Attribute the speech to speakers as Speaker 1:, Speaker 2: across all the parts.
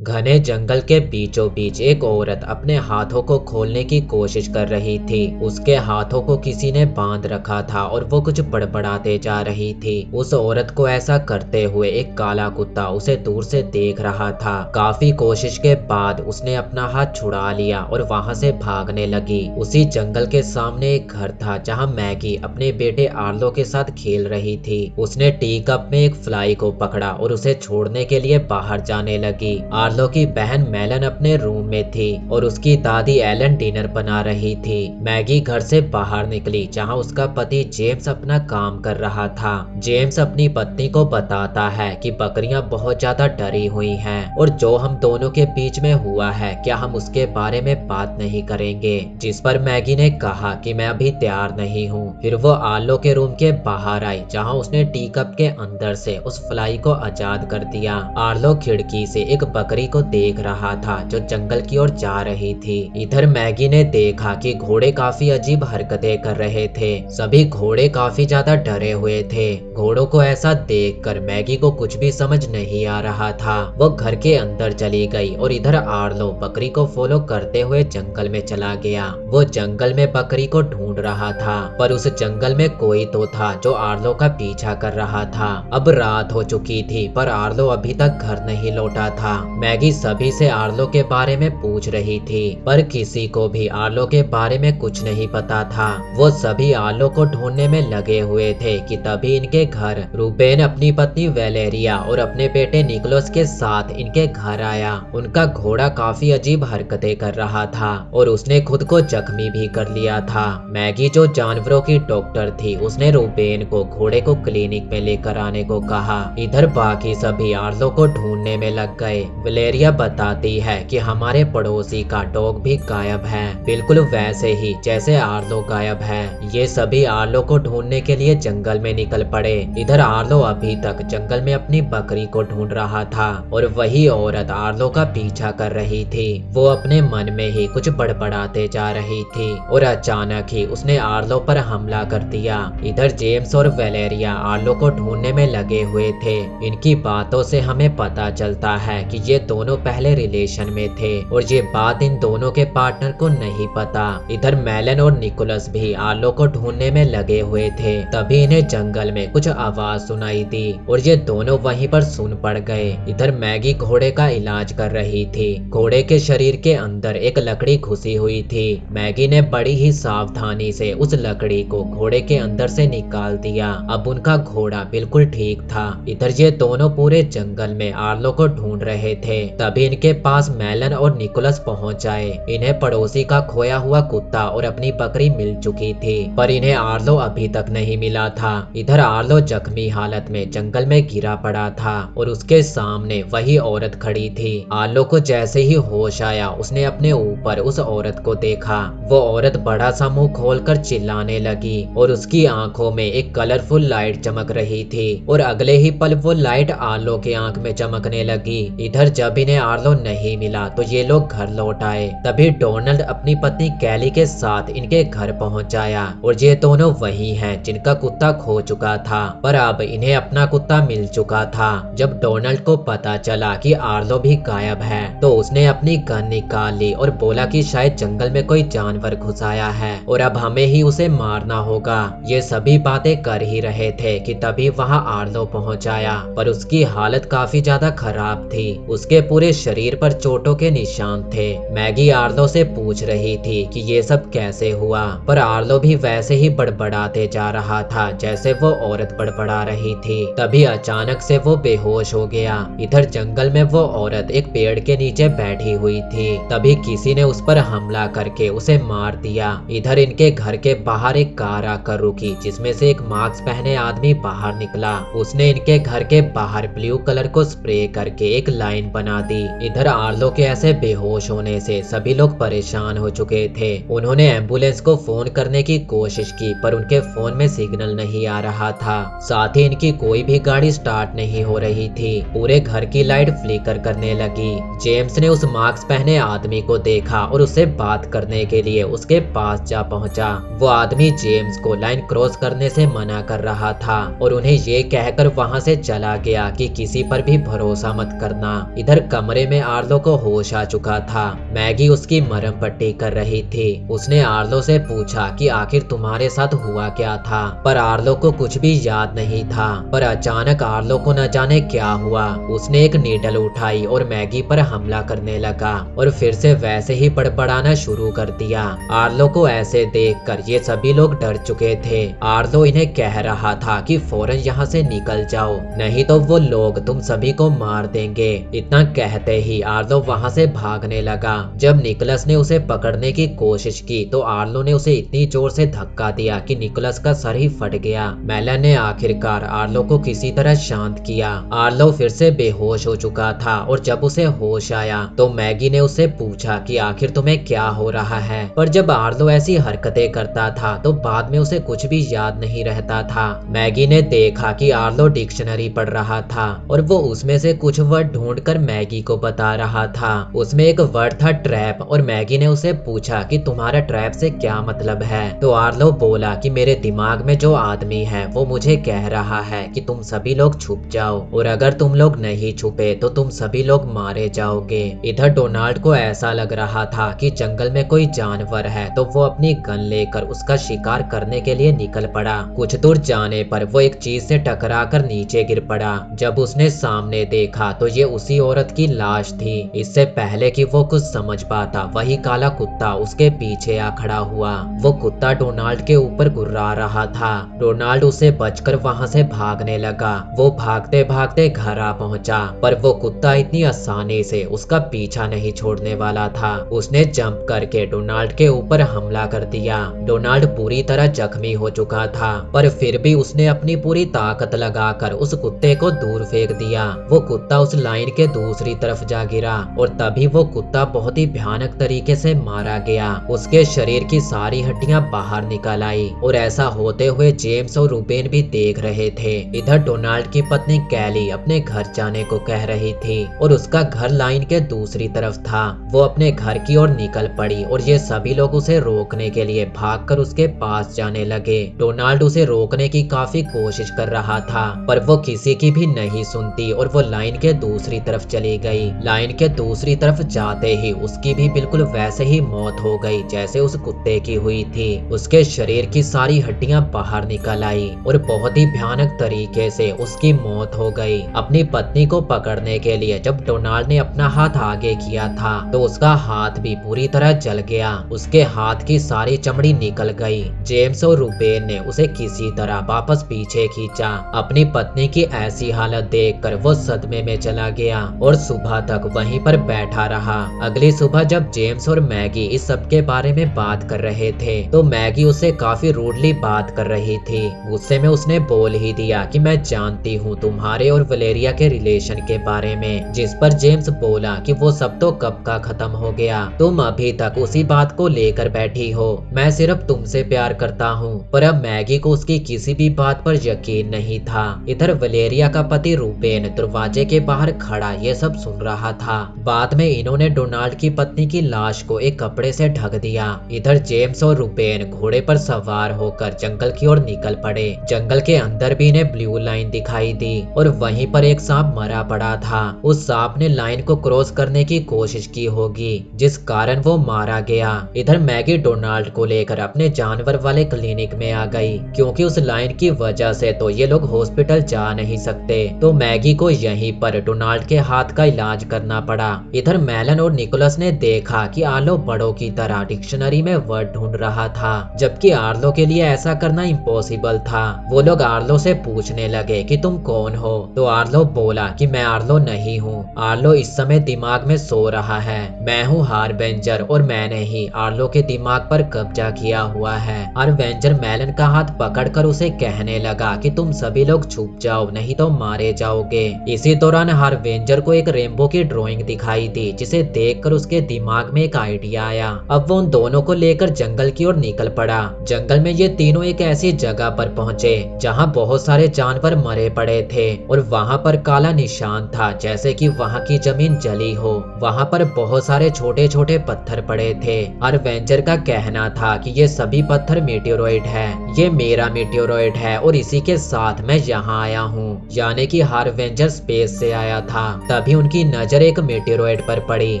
Speaker 1: घने जंगल के बीचों बीच एक औरत अपने हाथों को खोलने की कोशिश कर रही थी। उसके हाथों को किसी ने बांध रखा था और वो कुछ बड़बड़ाते जा रही थी। उस औरत को ऐसा करते हुए एक काला कुत्ता उसे दूर से देख रहा था। काफी कोशिश के बाद उसने अपना हाथ छुड़ा लिया और वहां से भागने लगी। उसी जंगल के सामने एक घर था जहां मैगी अपने बेटे आर्लो के साथ खेल रही थी। उसने टी कप में एक फ्लाई को पकड़ा और उसे छोड़ने के लिए बाहर जाने लगी। आर्लो की बहन मेलन अपने रूम में थी और उसकी दादी एलन डिनर बना रही थी। मैगी घर से बाहर निकली जहां उसका पति जेम्स अपना काम कर रहा था। जेम्स अपनी पत्नी को बताता है कि बकरियां बहुत ज्यादा डरी हुई हैं और जो हम दोनों के बीच में हुआ है क्या हम उसके बारे में बात नहीं करेंगे। जिस पर मैगी ने कहा कि मैं अभी तैयार नहीं हूँ। फिर वो आर्लो के रूम के बाहर आई जहाँ उसने टी कप के अंदर से उस फ्लाई को आजाद कर दिया। आर्लो खिड़की से एक बकरी को देख रहा था जो जंगल की ओर जा रही थी। इधर मैगी ने देखा कि घोड़े काफी अजीब हरकतें कर रहे थे। सभी घोड़े काफी ज्यादा डरे हुए थे। घोड़ों को ऐसा देखकर मैगी को कुछ भी समझ नहीं आ रहा था। वो घर के अंदर चली गई और इधर आर्लो बकरी को फॉलो करते हुए जंगल में चला गया। वो जंगल में बकरी को ढूंढ रहा था पर उस जंगल में कोई तो था जो आर्लो का पीछा कर रहा था। अब रात हो चुकी थी पर आर्लो अभी तक घर नहीं लौटा था। मैगी सभी से आर्लो के बारे में पूछ रही थी पर किसी को भी आर्लो के बारे में कुछ नहीं पता था। वो सभी आर्लो को ढूंढने में लगे हुए थे कि तभी इनके घर रूबेन अपनी पत्नी वेलेरिया और अपने बेटे निकोलस के साथ इनके घर आया। उनका घोड़ा काफी अजीब हरकतें कर रहा था और उसने खुद को जख्मी भी कर लिया था। मैगी जो जानवरों की डॉक्टर थी उसने रूबेन को घोड़े को क्लिनिक में लेकर आने को कहा। इधर बाकी सभी आर्लो को ढूंढने में लग गए। वेलेरिया बताती है कि हमारे पड़ोसी का डॉग भी गायब है, बिल्कुल वैसे ही जैसे आर्लो गायब है। ये सभी आर्लो को ढूंढने के लिए जंगल में निकल पड़े। इधर आर्लो अभी तक जंगल में अपनी बकरी को ढूंढ रहा था और वही औरत आर्लो का पीछा कर रही थी। वो अपने मन में ही कुछ बड़बड़ाते जा रही थी और अचानक ही उसने आर्लो पर हमला कर दिया। इधर जेम्स और वेलेरिया आर्लो को ढूंढने में लगे हुए थे। इनकी बातों से हमें पता चलता है कि ये दोनों पहले रिलेशन में थे और ये बात इन दोनों के पार्टनर को नहीं पता। इधर मेलन और निकोलस भी आर्लो को ढूंढने में लगे हुए थे। तभी इन्हें जंगल में कुछ आवाज सुनाई दी और ये दोनों वहीं पर सुन पड़ गए। इधर मैगी घोड़े का इलाज कर रही थी। घोड़े के शरीर के अंदर एक लकड़ी घुसी हुई थी। मैगी ने बड़ी ही सावधानी से उस लकड़ी को घोड़े के अंदर से निकाल दिया। अब उनका घोड़ा बिल्कुल ठीक था। इधर ये दोनों पूरे जंगल में आर्लो को ढूंढ रहे थे। तभी इनके पास मेलन और निकोलस पहुंच जाए। इन्हें पड़ोसी का खोया हुआ कुत्ता और अपनी बकरी मिल चुकी थी पर इन्हें आर्लो अभी तक नहीं मिला था। इधर आर्लो जख्मी हालत में जंगल में गिरा पड़ा था और उसके सामने वही औरत खड़ी थी। आर्लो को जैसे ही होश आया उसने अपने ऊपर उस औरत को देखा। वो औरत बड़ा सा मुंह खोलकर चिल्लाने लगी और उसकी आंखों में एक कलरफुल लाइट चमक रही थी और अगले ही पल वो लाइट आर्लो के आंख में चमकने लगी। इधर जब इन्हें आर्लो नहीं मिला तो ये लोग घर लौट आए। तभी डोनाल्ड अपनी पत्नी कैली के साथ इनके घर पहुंच जाया और ये दोनों वही हैं जिनका कुत्ता खो चुका था पर अब इन्हें अपना कुत्ता मिल चुका था। जब डोनाल्ड को पता चला कि आर्लो भी गायब है तो उसने अपनी गन निकाल ली और बोला कि शायद जंगल में कोई जानवर घुस आया है और अब हमें ही उसे मारना होगा। ये सभी बातें कर ही रहे थे कि तभी वहां आर्लो पहुंच आया पर उसकी हालत काफी ज्यादा खराब थी। उसके पूरे शरीर पर चोटों के निशान थे। मैगी आर्लो से पूछ रही थी कि ये सब कैसे हुआ पर आर्लो भी वैसे ही बड़बड़ाते जा रहा था जैसे वो औरत बड़बड़ा रही थी। तभी अचानक से वो बेहोश हो गया। इधर जंगल में वो औरत एक पेड़ के नीचे बैठी हुई थी। तभी किसी ने उस पर हमला करके उसे मार दिया। इधर इनके घर के बाहर एक कार आकर रुकी जिसमें से एक मास्क पहने आदमी बाहर निकला। उसने इनके घर के बाहर ब्लू कलर को स्प्रे करके एक लाइन बना दी। इधर आर्लो के ऐसे बेहोश होने से सभी लोग परेशान हो चुके थे। उन्होंने एम्बुलेंस को फोन करने की कोशिश की पर उनके फोन में सिग्नल नहीं आ रहा था। साथ ही इनकी कोई भी गाड़ी स्टार्ट नहीं हो रही थी। पूरे घर की लाइट फ्लिकर करने लगी। जेम्स ने उस मास्क पहने आदमी को देखा और उससे बात करने के लिए उसके पास जा पहुंचा। वो आदमी जेम्स को लाइन क्रॉस करने से मना कर रहा था और उन्हें ये कहकर वहां से चला गया कि किसी पर भी भरोसा मत करना। इधर इधर कमरे में आर्लो को होश आ चुका था। मैगी उसकी मरहम पट्टी कर रही थी। उसने आर्लो से पूछा कि आखिर तुम्हारे साथ हुआ क्या था, पर आर्लो को कुछ भी याद नहीं था। पर अचानक आर्लो को न जाने क्या हुआ, उसने एक नीडल उठाई और मैगी पर हमला करने लगा और फिर से वैसे ही बड़बड़ाना शुरू कर दिया। आर्लो को ऐसे देखकर ये सभी लोग डर चुके थे। आर्लो इन्हें कह रहा था कि फौरन यहाँ से निकल जाओ, नहीं तो वो लोग तुम सभी को मार देंगे। इतना कहते ही आर्लो वहाँ से भागने लगा। जब निकोलस ने उसे पकड़ने की कोशिश की तो आर्लो ने उसे इतनी जोर से धक्का दिया कि निकोलस का सर ही फट गया। मेलन ने आखिरकार आर्लो को किसी तरह शांत किया। आर्लो फिर से बेहोश हो चुका था और जब उसे होश आया तो मैगी ने उससे पूछा कि आखिर तुम्हें क्या हो रहा है। पर जब आर्लो ऐसी हरकतें करता था तो बाद में उसे कुछ भी याद नहीं रहता था। मैगी ने देखा कि आर्लो डिक्शनरी पढ़ रहा था और वो उसमें से कुछ वर्ड ढूंढकर मैगी को बता रहा था। उसमें एक वर्ड था ट्रैप और मैगी ने उसे पूछा कि तुम्हारा ट्रैप से क्या मतलब है। तो आर्लो बोला कि मेरे दिमाग में जो आदमी है वो मुझे कह रहा है कि तुम सभी लोग छुप जाओ और अगर तुम लोग नहीं छुपे तो तुम सभी लोग मारे जाओगे। इधर डोनाल्ड को ऐसा लग रहा था कि जंगल में कोई जानवर है तो वो अपनी गन लेकर उसका शिकार करने के लिए निकल पड़ा। कुछ दूर जाने पर वो एक चीज से टकराकर नीचे गिर पड़ा। जब उसने सामने देखा तो ये उसी औरत की लाश थी। इससे पहले कि वो कुछ समझ पाता वही काला कुत्ता उसके पीछे आ खड़ा हुआ। वो कुत्ता डोनाल्ड के ऊपर गुर्रा रहा था। डोनाल्ड उसे बचकर वहां से भागने लगा। वो भागते भागते घर आ पहुंचा, पर वो कुत्ता इतनी आसानी से उसका पीछा नहीं छोड़ने वाला था। उसने जंप करके डोनाल्ड के ऊपर हमला कर दिया। डोनाल्ड पूरी तरह जख्मी हो चुका था, पर फिर भी उसने अपनी पूरी ताकत लगाकर उस कुत्ते को दूर फेंक दिया। वो कुत्ता उस लाइन के दूसरी तरफ जा गिरा और तभी वो कुत्ता बहुत ही भयानक तरीके से मारा गया। उसके शरीर की सारी हड्डियां बाहर निकल आई और ऐसा होते हुए जेम्स और रूबेन भी देख रहे थे। इधर डोनाल्ड की पत्नी कैली अपने घर जाने को कह रही थी और उसका घर लाइन के दूसरी तरफ था। वो अपने घर की ओर निकल पड़ी और ये सभी लोग उसे रोकने के लिए भागकर उसके पास जाने लगे। डोनाल्ड उसे रोकने की काफी कोशिश कर रहा था, पर वो किसी की भी नहीं सुनती और वो लाइन के दूसरी तरफ चली गई। लाइन के दूसरी तरफ जाते ही उसकी भी बिल्कुल वैसे ही मौत हो गई जैसे उस कुत्ते की हुई थी। उसके शरीर की सारी हड्डियां बाहर निकल आई और बहुत ही भयानक तरीके से उसकी मौत हो गई। अपनी पत्नी को पकड़ने के लिए जब डोनाल्ड ने अपना हाथ आगे किया था तो उसका हाथ भी पूरी तरह जल गया। उसके हाथ की सारी चमड़ी निकल गई। जेम्स और रूबेन ने उसे किसी तरह वापस पीछे खींचा। अपनी पत्नी की ऐसी हालत देखकर वो सदमे में चला गया और सुबह तक वहीं पर बैठा रहा। अगली सुबह जब जेम्स और मैगी इस सब के बारे में बात कर रहे थे तो मैगी उससे काफी रूडली बात कर रही थी। गुस्से में उसने बोल ही दिया कि मैं जानती हूँ तुम्हारे और वलेरिया के रिलेशन के बारे में, जिस पर जेम्स बोला कि वो सब तो कब का खत्म हो गया, तुम अभी तक उसी बात को लेकर बैठी हो। मैं सिर्फ तुमसे प्यार करता हूँ। पर अब मैगी को उसकी किसी भी बात पर यकीन नहीं था। इधर वलेरिया का पति रूबेन दरवाजे के बाहर खड़ा ये सब सुन रहा था। बाद में इन्होंने डोनाल्ड की पत्नी की लाश को एक कपड़े से ढक दिया। इधर जेम्स और रूबेन घोड़े पर सवार होकर जंगल की ओर निकल पड़े। जंगल के अंदर भी इन्हें ब्लू लाइन दिखाई दी और वहीं पर एक सांप मरा पड़ा था। उस सांप ने लाइन को क्रॉस करने की कोशिश की होगी, जिस कारण वो मारा गया। इधर मैगी डोनाल्ड को लेकर अपने जानवर वाले क्लिनिक में आ गई, क्योंकि उस लाइन की वजह से तो ये लोग हॉस्पिटल जा नहीं सकते। तो मैगी को यहीं पर डोनाल्ड के हाथ का इलाज करना पड़ा। इधर मेलन और निकोलस ने देखा कि आर्लो बड़ों की तरह डिक्शनरी में वर्ड ढूंढ रहा था, जबकि आर्लो के लिए ऐसा करना इम्पॉसिबल था। वो लोग आर्लो से पूछने लगे कि तुम कौन हो, तो आर्लो बोला कि मैं आर्लो नहीं हूँ। आर्लो इस समय दिमाग में सो रहा है। मैं हूँ हार्वेंजर और मैंने ही आर्लो के दिमाग पर कब्जा किया हुआ है। हार्वेंजर मेलन का हाथ पकड़कर उसे कहने लगा कि तुम सभी लोग छुप जाओ, नहीं तो मारे जाओगे। इसी दौरान हार्वेंजर को एक रेनबो की ड्राइंग दिखाई दी, जिसे देखकर उसके दिमाग में एक आइडिया आया। अब वो उन दोनों को लेकर जंगल की ओर निकल पड़ा। जंगल में ये तीनों एक ऐसी जगह पर पहुंचे जहां बहुत सारे जानवर मरे पड़े थे और वहां पर काला निशान था, जैसे कि वहां की जमीन जली हो। वहां पर बहुत सारे छोटे छोटे पत्थर पड़े थे। हार्वेंजर का कहना था कि ये सभी पत्थर मीटियोरॉइड है। ये मेरा मीटियोरॉइड है और इसी के साथ मैं यहाँ आया हूँ, यानी कि हार्वेंजर स्पेस से आया था। तभी उनकी नजर एक मेटेरॉइड पर पड़ी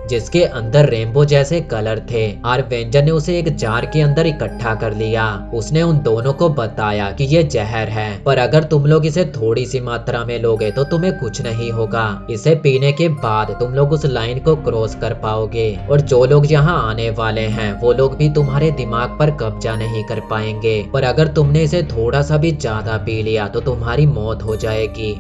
Speaker 1: जिसके अंदर रेनबो जैसे कलर थे। और वेंजर ने उसे एक जार के अंदर इकट्ठा कर लिया। उसने उन दोनों को बताया कि ये जहर है, पर अगर तुम लोग इसे थोड़ी सी मात्रा में लोगे तो तुम्हें कुछ नहीं होगा। इसे पीने के बाद तुम लोग उस लाइन को क्रॉस कर पाओगे और जो लोग यहाँ आने वाले हैं वो लोग भी तुम्हारे दिमाग पर कब्जा नहीं कर पाएंगे। पर अगर तुमने इसे थोड़ा सा भी ज्यादा पी लिया तो तुम्हारी मौत हो जाएगी।